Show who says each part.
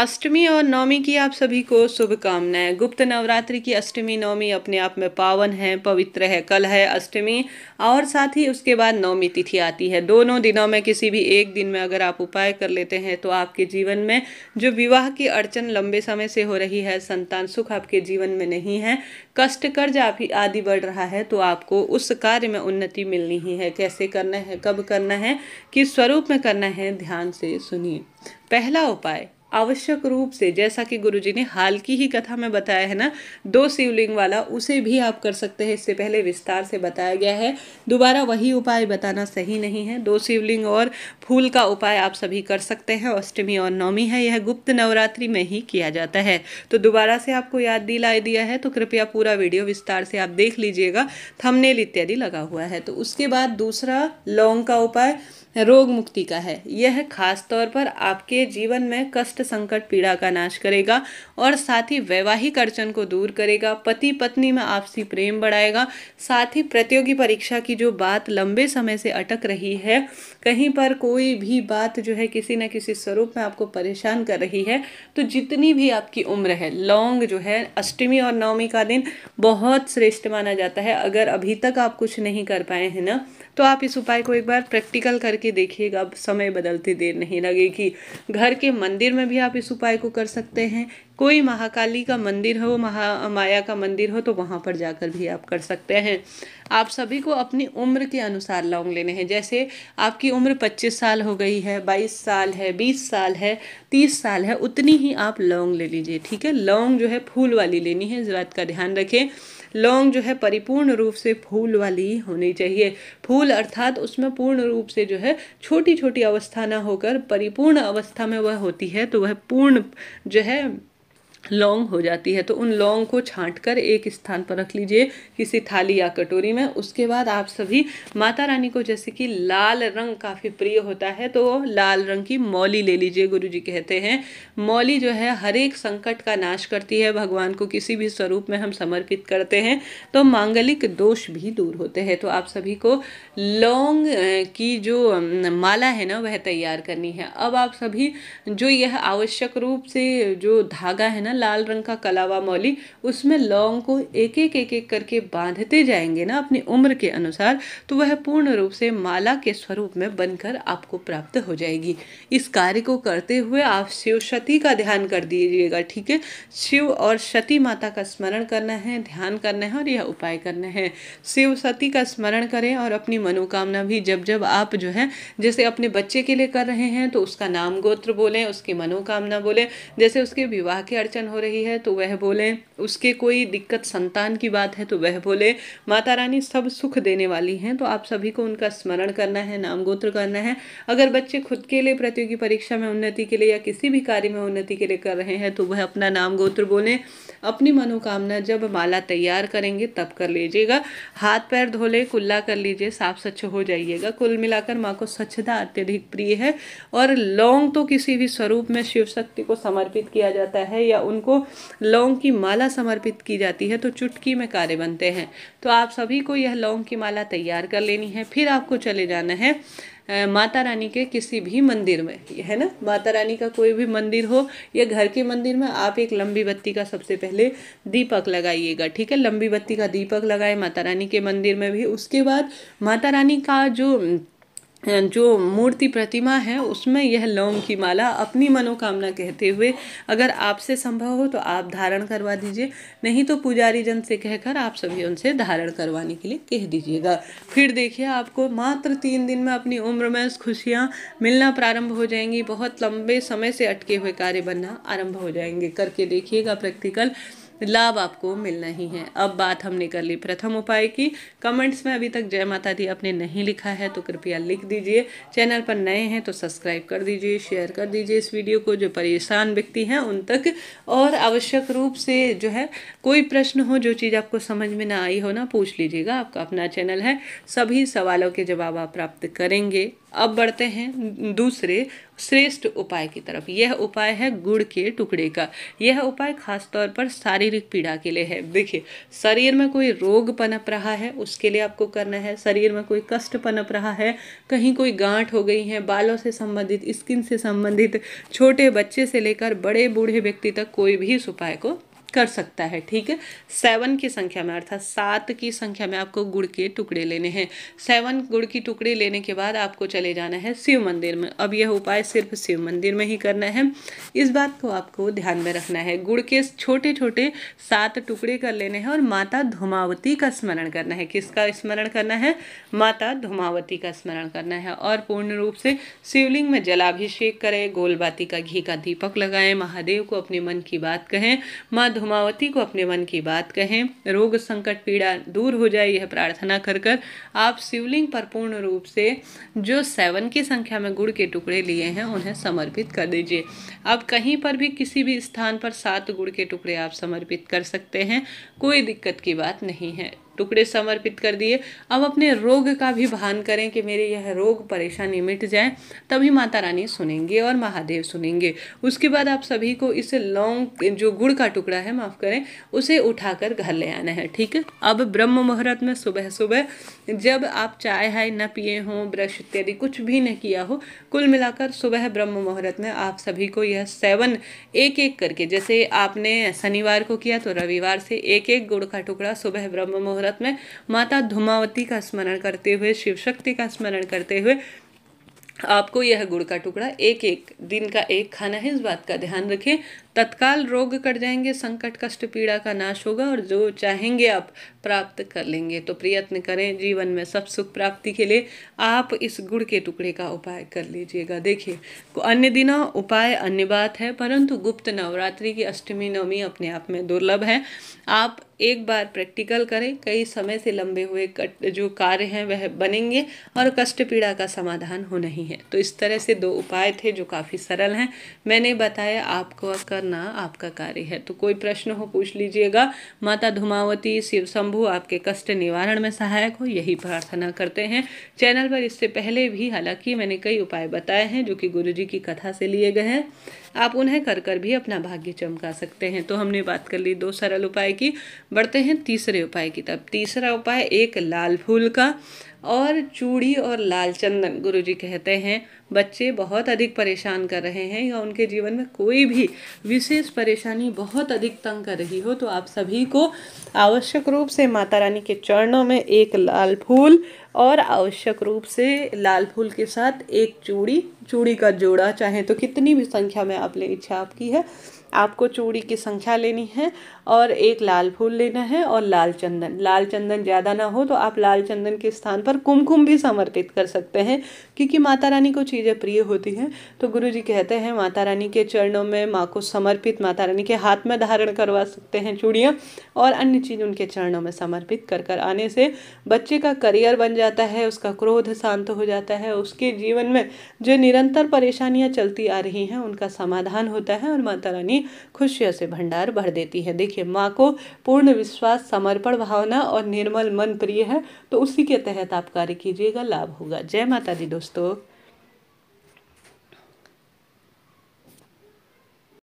Speaker 1: अष्टमी और नवमी की आप सभी को शुभकामनाएं। गुप्त नवरात्रि की अष्टमी नवमी अपने आप में पावन है, पवित्र है। कल है अष्टमी और साथ ही उसके बाद नवमी तिथि आती है। दोनों दिनों में किसी भी एक दिन में अगर आप उपाय कर लेते हैं तो आपके जीवन में जो विवाह की अड़चन लंबे समय से हो रही है, संतान सुख आपके जीवन में नहीं है, कष्ट कर्ज आदि बढ़ रहा है, तो आपको उस कार्य में उन्नति मिलनी ही है। कैसे करना है, कब करना है, किस स्वरूप में करना है, ध्यान से सुनिए। पहला उपाय आवश्यक रूप से, जैसा कि गुरुजी ने हाल की ही कथा में बताया है ना, 2 शिवलिंग वाला, उसे भी आप कर सकते हैं। इससे पहले विस्तार से बताया गया है, दोबारा वही उपाय बताना सही नहीं है। 2 शिवलिंग और फूल का उपाय आप सभी कर सकते हैं। अष्टमी और नवमी है, यह गुप्त नवरात्रि में ही किया जाता है। तो दोबारा से आपको याद दिला दिया है, तो कृपया पूरा वीडियो विस्तार से आप देख लीजिएगा, थंबनेल इत्यादि लगा हुआ है। तो उसके बाद दूसरा लौंग का उपाय रोग मुक्ति का है। यह खास तौर पर आपके जीवन में कष्ट संकट पीड़ा का नाश करेगा और साथ ही वैवाहिक अड़चन को दूर करेगा, पति पत्नी में आपसी प्रेम बढ़ाएगा, साथ ही प्रतियोगी परीक्षा की जो बात लंबे समय से अटक रही है, कहीं पर कोई भी बात जो है किसी न किसी स्वरूप में आपको परेशान कर रही है, तो जितनी भी आपकी उम्र है, लौंग जो है अष्टमी और नवमी का दिन बहुत श्रेष्ठ माना जाता है। अगर अभी तक आप कुछ नहीं कर पाए हैं ना, तो आप इस उपाय को एक बार प्रैक्टिकल करके देखिएगा। अब समय बदलते देर नहीं लगेगी। घर के मंदिर में भी आप इस उपाय को कर सकते हैं। कोई महाकाली का मंदिर हो, महामाया का मंदिर हो, तो वहाँ पर जाकर भी आप कर सकते हैं। आप सभी को अपनी उम्र के अनुसार लौंग लेने हैं। जैसे आपकी उम्र 25 साल हो गई है, 22 साल है, 20 साल है, 30 साल है, उतनी ही आप लौंग ले लीजिए, ठीक है। लौंग जो है फूल वाली लेनी है, इस बात का ध्यान रखें। लौंग जो है परिपूर्ण रूप से फूल वाली ही होनी चाहिए। फूल अर्थात उसमें पूर्ण रूप से जो है छोटी छोटी अवस्था ना होकर परिपूर्ण अवस्था में वह होती है, तो वह पूर्ण जो है लौंग हो जाती है। तो उन लौंग को छांटकर एक स्थान पर रख लीजिए, किसी थाली या कटोरी में। उसके बाद आप सभी माता रानी को, जैसे कि लाल रंग काफ़ी प्रिय होता है, तो लाल रंग की मौली ले लीजिए। गुरुजी कहते हैं मौली जो है हर एक संकट का नाश करती है। भगवान को किसी भी स्वरूप में हम समर्पित करते हैं तो मांगलिक दोष भी दूर होते हैं। तो आप सभी को लौंग की जो माला है ना, वह तैयार करनी है। अब आप सभी जो यह आवश्यक रूप से जो धागा है ना, लाल रंग का कलावा मौली, उसमें लौंग को एक एक करके बांधते जाएंगे ना अपनी उम्र के अनुसार, तो वह पूर्ण रूप से माला के स्वरूप में बनकर आपको प्राप्त हो जाएगी। इस कार्य को करते हुए आप शिव सती का ध्यान कर दीजिएगा, ठीक है। शिव और सती माता का स्मरण करना है, ध्यान करना है और यह उपाय करना है। शिव सती का स्मरण करें और अपनी मनोकामना भी जब जब आप जो है, जैसे अपने बच्चे के लिए कर रहे हैं तो उसका नाम गोत्र बोलें, उसकी मनोकामना बोलें। जैसे उसके विवाह की अड़चन हो रही है तो वह बोलें, उसके कोई दिक्कत संतान की बात है तो वह बोले। माता रानी सब सुख देने वाली हैं, तो आप सभी को उनका स्मरण करना है, नाम गोत्र करना है। अगर बच्चे खुद के लिए प्रतियोगी परीक्षा में उन्नति के लिए या किसी भी कार्य में उन्नति के लिए कर रहे हैं तो वह अपना नाम गोत्र बोलें। अपनी मनोकामना जब माला तैयार करेंगे तब कर लीजिएगा। हाथ पैर धो ले, कुल्ला कर लीजिए, साफ स्वच्छ हो जाइएगा। कुल मिलाकर माँ को स्वच्छता अत्यधिक प्रिय है। और लौंग तो किसी भी स्वरूप में शिव शक्ति को समर्पित किया जाता है या उनको लौंग की माला समर्पित की जाती है, तो चुटकी में कार्य बनते हैं। तो आप सभी को यह लौंग की माला तैयार कर लेनी है। फिर आपको चले जाना है माता रानी के किसी भी मंदिर में, है ना, माता रानी का कोई भी मंदिर हो या घर के मंदिर में, आप एक लंबी बत्ती का सबसे पहले दीपक लगाइएगा, ठीक है। लंबी बत्ती का दीपक लगाए माता रानी के मंदिर में भी। उसके बाद माता रानी का जो मूर्ति प्रतिमा है उसमें यह लौंग की माला अपनी मनोकामना कहते हुए, अगर आपसे संभव हो तो आप धारण करवा दीजिए, नहीं तो पुजारी जन से कहकर आप सभी उनसे धारण करवाने के लिए कह दीजिएगा। फिर देखिए आपको मात्र 3 दिन में अपनी उम्र में खुशियाँ मिलना प्रारंभ हो जाएंगी। बहुत लंबे समय से अटके हुए कार्य बनना आरंभ हो जाएंगे। करके देखिएगा, प्रैक्टिकल लाभ आपको मिलना ही है। अब बात हमने कर ली प्रथम उपाय की। कमेंट्स में अभी तक जय माता दी आपने नहीं लिखा है तो कृपया लिख दीजिए। चैनल पर नए हैं तो सब्सक्राइब कर दीजिए, शेयर कर दीजिए इस वीडियो को जो परेशान व्यक्ति हैं उन तक। और आवश्यक रूप से जो है कोई प्रश्न हो, जो चीज़ आपको समझ में ना आई हो ना, पूछ लीजिएगा। आपका अपना चैनल है, सभी सवालों के जवाब आप प्राप्त करेंगे। अब बढ़ते हैं दूसरे श्रेष्ठ उपाय की तरफ। यह उपाय है गुड़ के टुकड़े का। यह उपाय खास तौर पर शारीरिक पीड़ा के लिए है। देखिए, शरीर में कोई रोग पनप रहा है उसके लिए आपको करना है। शरीर में कोई कष्ट पनप रहा है, कहीं कोई गांठ हो गई है, बालों से संबंधित, स्किन से संबंधित, छोटे बच्चे से लेकर बड़े बूढ़े व्यक्ति तक कोई भी इस उपाय को कर सकता है। ठीक है, 7 की संख्या में अर्थात 7 की संख्या में आपको गुड़ के टुकड़े लेने हैं। 7 गुड़ की टुकड़े लेने के बाद आपको चले जाना है शिव मंदिर में। अब यह उपाय सिर्फ शिव मंदिर में ही करना है, इस बात को आपको ध्यान में रखना है। गुड़ के छोटे छोटे 7 टुकड़े कर लेने हैं और माता धूमावती का स्मरण करना है। किसका स्मरण करना है? माता धूमावती का स्मरण करना है। और पूर्ण रूप से शिवलिंग में जलाभिषेक करें, गोलबाती का घी का दीपक लगाएं, महादेव को अपने मन की बात कहें, माँ धूमावती को अपने मन की बात कहें, रोग संकट पीड़ा दूर हो जाए यह प्रार्थना कर कर आप शिवलिंग पर पूर्ण रूप से जो 7 की संख्या में गुड़ के टुकड़े लिए हैं उन्हें समर्पित कर दीजिए। अब कहीं पर भी किसी भी स्थान पर 7 गुड़ के टुकड़े आप समर्पित कर सकते हैं, कोई दिक्कत की बात नहीं है। टुकड़े समर्पित कर दिए। अब अपने रोग का भी भान करें कि मेरे यह रोग परेशानी मिट जाए, तभी माता रानी सुनेंगे और महादेव सुनेंगे। उसके बाद आप सभी को इस लौंग जो गुड़ का टुकड़ा है, माफ़ करें, उसे उठाकर घर ले आना है। ठीक है, अब ब्रह्म मुहूर्त में सुबह सुबह जब आप चाय हाय न पिए हों, ब्रश इत्यादि कुछ भी न किया हो, कुल मिलाकर सुबह ब्रह्म मुहूर्त में आप सभी को यह 7 एक एक करके, जैसे आपने शनिवार को किया तो रविवार से एक एक गुड़ का टुकड़ा सुबह ब्रह्म मुहूर्त में माता धूमावती का स्मरण करते हुए, शिव शक्ति का स्मरण करते हुए आपको यह गुड़ का टुकड़ा एक एक दिन का एक खाना है। इस बात का ध्यान रखें। तत्काल रोग कट जाएंगे, संकट कष्ट पीड़ा का नाश होगा और जो चाहेंगे आप प्राप्त कर लेंगे। तो प्रयत्न करें जीवन में सब सुख प्राप्ति के लिए आप इस गुड़ के टुकड़े का उपाय कर लीजिएगा। देखिए, अन्य दिनों उपाय अन्य बात है, परंतु गुप्त नवरात्रि की अष्टमी नवमी अपने आप में दुर्लभ है। आप एक बार प्रैक्टिकल करें, कई समय से लंबे हुए जो कार्य हैं वह बनेंगे और कष्ट पीड़ा का समाधान होना ही है। तो इस तरह से 2 उपाय थे जो काफ़ी सरल हैं, मैंने बताया, आपको करना आपका कार्य है। तो कोई प्रश्न हो पूछ लीजिएगा। माता धूमावती शिव शंभु आपके कष्ट निवारण में सहायक हो, यही प्रार्थना करते हैं। चैनल पर इससे पहले भी हालांकि मैंने कई उपाय बताए हैं जो कि गुरुजी की कथा से लिए गए हैं, आप उन्हें कर कर भी अपना भाग्य चमका सकते हैं। तो हमने बात कर ली 2 सरल उपाय की, बढ़ते हैं तीसरे उपाय की तरफ। तीसरा उपाय एक लाल फूल का और चूड़ी और लाल चंदन। गुरुजी कहते हैं बच्चे बहुत अधिक परेशान कर रहे हैं या उनके जीवन में कोई भी विशेष परेशानी बहुत अधिक तंग कर रही हो, तो आप सभी को आवश्यक रूप से माता रानी के चरणों में एक लाल फूल और आवश्यक रूप से लाल फूल के साथ एक चूड़ी का जोड़ा, चाहे तो कितनी भी संख्या में आप ले, इच्छा आपकी है, आपको चूड़ी की संख्या लेनी है और एक लाल फूल लेना है और लाल चंदन ज़्यादा ना हो तो आप लाल चंदन के स्थान पर कुमकुम भी समर्पित कर सकते हैं, क्योंकि माता रानी को चीज़ें प्रिय होती हैं। तो गुरुजी कहते हैं माता रानी के चरणों में माँ को समर्पित, माता रानी के हाथ में धारण करवा सकते हैं चूड़ियाँ, और अन्य चीज़ उनके चरणों में समर्पित कर कर आने से बच्चे का करियर बन जाता है, उसका क्रोध शांत हो जाता है, उसके जीवन में जो निरंतर परेशानियाँ चलती आ रही हैं उनका समाधान होता है और माता रानी खुशियों से भंडार भर देती है। देखिए, माँ को पूर्ण विश्वास, समर्पण भावना और निर्मल मन प्रिय है, तो उसी के तहत आप कार्य कीजिएगा, लाभ होगा। जय माता दी दोस्तों।